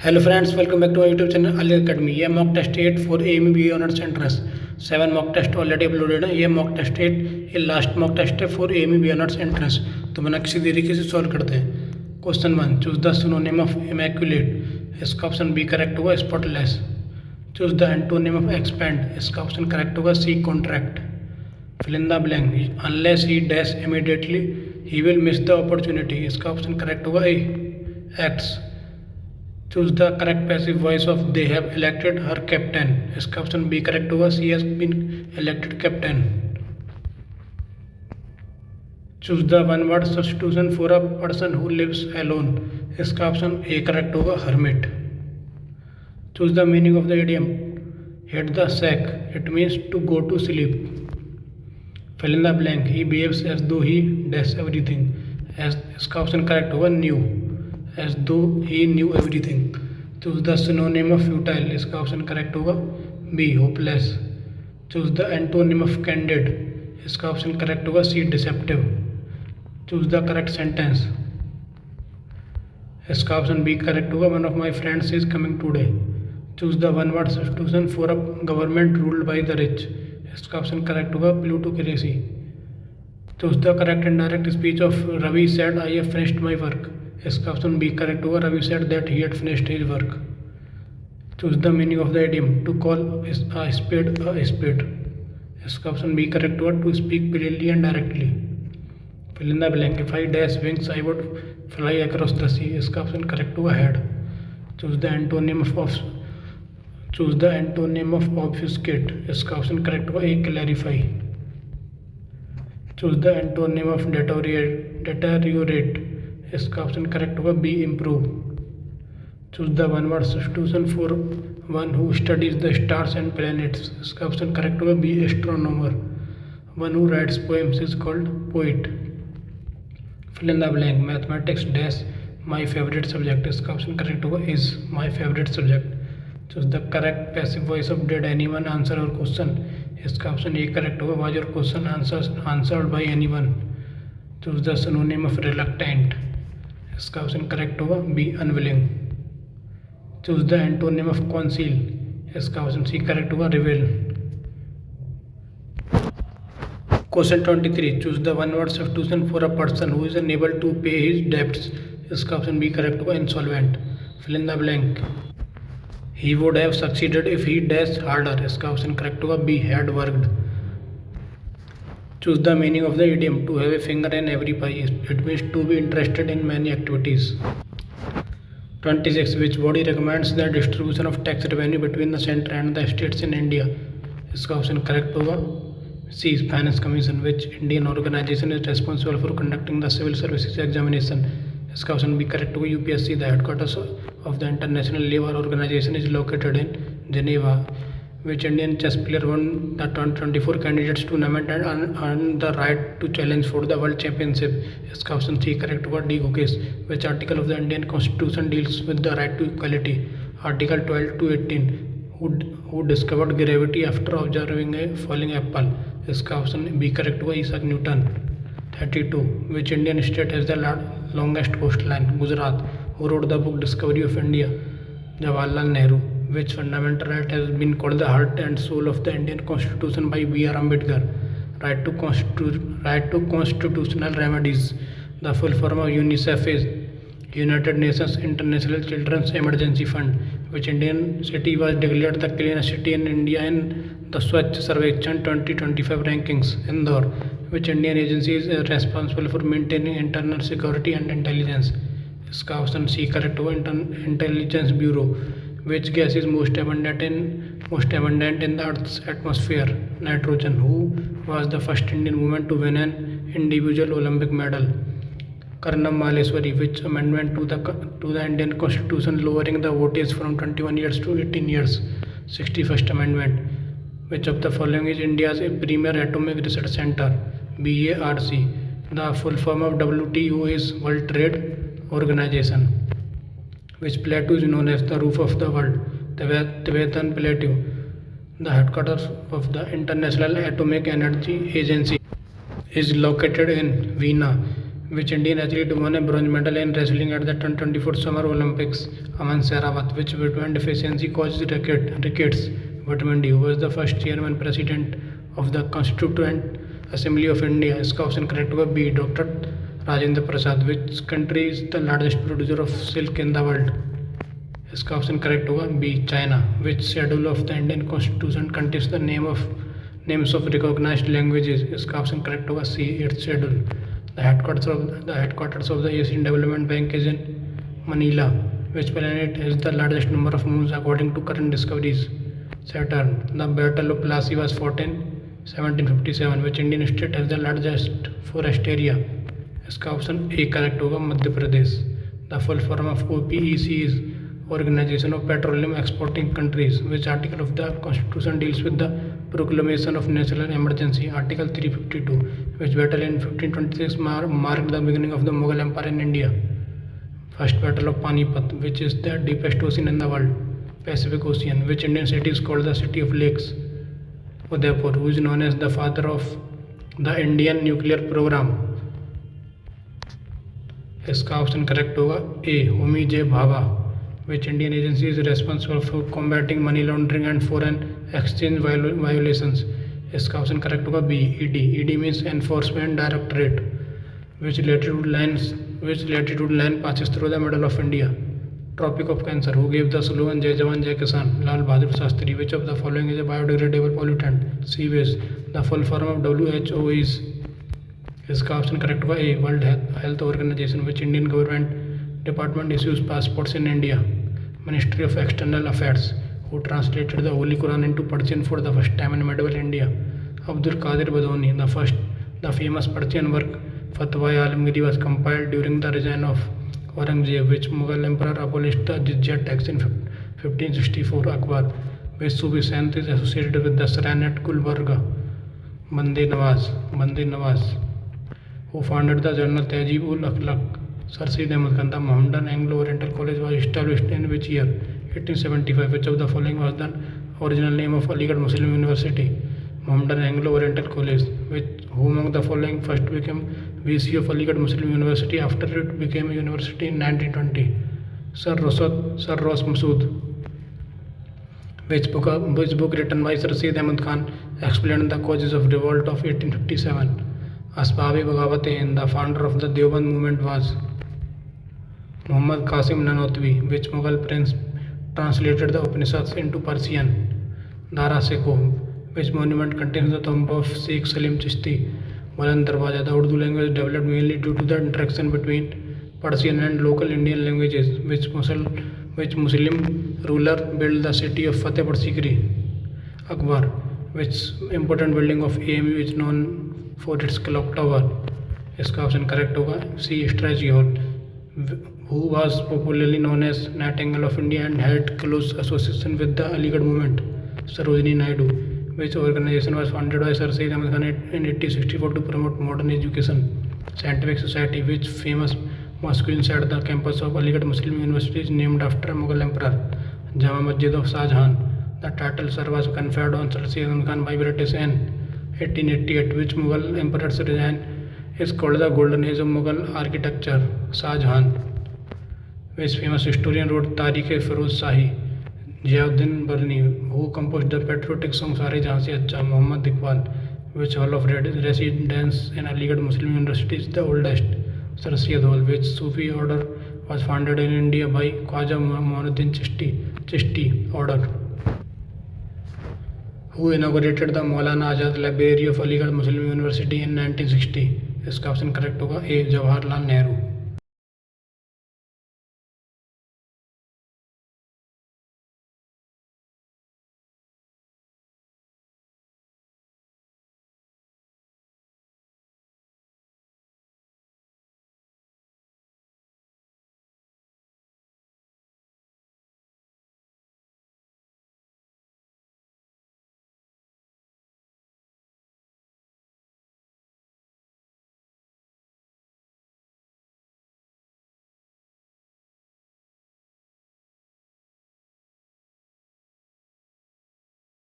Hello friends, welcome back to my YouTube channel Ali academy. ये mock test 8 for M B honours entrance 7 mock test already uploaded है। ये mock test 8 ये last mock test है for M B honours entrance. तो मैंने किसी तरीके से सॉल्व करते हैं। Question 1, choose the synonym of immaculate. इसका ऑप्शन बी करेक्ट होगा, spotless. Choose the antonym of expand. इसका ऑप्शन करेक्ट होगा, सी contract. Fill in the blank. Unless he dash immediately he will miss the opportunity. इसका option correct होगा, A acts. Choose the correct passive voice of they have elected her captain. इसका option B correct होगा, C has been elected captain. Choose the one word substitution for a person who lives alone. इसका option A correct होगा, hermit. Choose the meaning of the idiom hit the sack. It means to go to sleep. Fill in the blank. He behaves as though he dash everything. इसका option correct होगा, knew. As though he knew everything. Choose the synonym of futile. इसका option correct होगा, B hopeless. Choose the antonym of candid. इसका option correct होगा, C deceptive. Choose the correct sentence. इसका option B correct होगा, one of my friends is coming today. Choose the one word substitution for a government ruled by the rich. इसका option correct होगा, plutocracy. Choose the correct indirect speech of Ravi said I have finished my work. इसका option B correct होगा, Ravi said that he had finished his work. Choose the meaning of the idiom to call a spade a spade. इसका option B correct होगा, to speak plainly and directly. Fill in the blank. If I dash wings I would fly across the सी। इसका option correct होगा, head. Choose the antonym of obfuscate. इसका option correct होगा, A clarify. Choose the antonym of deteriorate. इसका option correct होगा, B improve. Choose the one word substitution for one who studies the stars and planets. इसका option correct होगा, B astronomer. One who writes poems is called poet. Fill in the blank. Mathematics dash my favourite subject. इसका option correct होगा, is my favourite subject. Choose the correct passive voice of did anyone answer your question. इसका option A correct होगा, was your question answered by anyone. Choose the synonym of reluctant. इसका option correct होगा, B unwilling. Choose the antonym of conceal. इसका option C correct होगा, reveal. Question 23, choose the one word substitution for a person who is unable to pay his debts. इसका option B correct होगा, insolvent. Fill in the blank. He would have succeeded if he dash harder. इसका option correct होगा, B had worked. Choose the meaning of the idiom to have a finger in every pie. It means to be interested in many activities. 26, which body recommends the distribution of tax revenue between the center and the states in India? इसका option correct होगा, C finance commission. Which Indian organisation is responsible for conducting the civil services examination. इसका option B correct होगा, UPSC. The headquarters of the international labour organisation is located in Geneva. Which Indian chess player won the 2024 candidates tournament and earned the right to challenge for the world championship? इसका option C correct होगा, D Gukesh. Which article of the Indian Constitution deals with the right to equality? Article 12 to 18. Who discovered gravity after observing a falling apple? इसका option B correct होगा, Isak Newton. 32, which Indian state has the longest coastline? Gujarat. Who wrote the book Discovery of India? Jawaharlal Nehru. Which fundamental right has been called the heart and soul of the Indian Constitution by B.R. Ambedkar? Right to constitutional remedies. The full form of UNICEF is United Nations International Children's Emergency Fund. Which Indian city was declared the cleanest city in India in the Swachh Sarvekchan 2025 rankings? Indore. Which Indian agency is responsible for maintaining internal security and intelligence? इसका option C correct होगा, intelligence bureau. Which gas is most abundant in the Earth's atmosphere? Nitrogen. Who was the first Indian woman to win an individual Olympic medal? Karnam Maleswari. Which amendment to the Indian Constitution lowering the vote age from 21 years to 18 years? 61st Amendment. Which of the following is India's premier atomic research center? BARC. The full form of WTO is World Trade Organization. Which plateau is known as the roof of the world? Tibetan Plateau. The headquarters of the International Atomic Energy Agency is located in Vienna. Which Indian athlete won a bronze medal in wrestling at the 2024 Summer Olympics? Aman Sehrawat. Which vitamin deficiency causes rickets? Vitamin D. Who was the first chairman president of the Constituent Assembly of India? इसका option correct होगा B, doctor Rajendra Prasad. Which country is the largest producer of silk in the world? इसका option correct होगा B, China. Which schedule of the Indian Constitution contains the names of recognized languages? इसका option correct होगा सी, 8th schedule. The headquarters of the Asian Development Bank is in Manila. Which planet has the largest number of moons according to current discoveries? Saturn. The Battle of Plassey was fought in 1757. Which Indian state has the largest forest area? इसका option A correct होगा Madhya Pradesh. The full form of OPEC is Organization of Petroleum Exporting Countries. Which article of the Constitution deals with the proclamation of national emergency? Article 352. Which battle in 1526 marked the beginning of the Mughal Empire in India? First Battle of Panipat. Which is the deepest ocean in the world? Pacific Ocean. Which Indian city is called the City of Lakes? Udaipur. Who is known as the father of the Indian nuclear program? इसका option correct होगा ए, होमी जे Bhabha. Which Indian agency is responsible for combating money laundering and foreign exchange violations? इसका option correct होगा B, ED. ED means Enforcement Directorate. Which latitude line passes through the middle of India? Tropic of Cancer. Who gave the slogan Jai Jawan Jai Kisan? Lal Bahadur Shastri. Which of the following is a biodegradable pollutant? Sea-waste. The full form of WHO is? इसका option correct होगा A, World Health Organization. Which Indian government department issues passports in India? Ministry of External Affairs. Who translated the holy Quran into Persian for the first time in medieval India? Abdul Qadir Badauni. The famous Persian work Fatawa Alamgiri was compiled during the reign of Aurangzeb. Which Mughal emperor abolished the jizya tax in 1564? Akbar. Which Sufi saint is associated with the Shrine at Gulbarga? Bande Nawaz. Who founded the journal Tehzeeb-ul-Akhlaq? Sir Syed Ahmad Khan. The Mohammedan Anglo-Oriental College was established in which year? 1875. Which of the following was the original name of Aligarh Muslim University? Mohammedan Anglo-Oriental College. Who among the following first became VC of Aligarh Muslim University after it became a university in 1920? Sir Ross Masood. Which book written by Sir Syed Ahmad Khan explained the causes of revolt of 1857? Asbab-e Bagawat-e-Hind. The founder of the Deoband movement was Muhammad Qasim Nanotwi. Which Mughal prince translated the Upanishads into Persian? Dara Shikoh. Which monument contains the tomb of Sheikh Salim Chishti? Buland Darwaza. The Urdu language developed mainly due to the interaction between Persian and local Indian languages. Which Muslim ruler built the city of Fatehpur Sikri? Akbar. Which important building of AMU is known for its clock tower? इसका option correct होगा C, Strachey Hall. Who was popularly known as Nightingale of India and had close association with the Aligarh movement? Sarojini Naidu. Which organization was founded by Sir Syed Ahmad Khan in 1864 to promote modern education? Scientific Society. Which famous mosque inside the campus of Aligarh Muslim University is named after a Mughal emperor? Jama Masjid of Shah Jahan. The title sir was conferred on Sir Syed Ahmad Khan by British in 1888. Which Mughal emperor's reign is called the Golden Age of Mughal architecture? Shah Jahan. Which famous historian wrote Tarikh-e-Feroz Shahi? Ziauddin Barni. Who composed the patriotic song Sare Jahan Se Acha? Muhammad Iqbal. Which hall of residence in Aligarh Muslim University is the oldest? Sir Syed Hall. Which Sufi order was founded in India by Khwaja Muinuddin Chishti order? Who inaugurated the Maulana Azad Library of Aligarh Muslim University in 1960? इसका option correct होगा ए, जवाहरलाल नेहरू.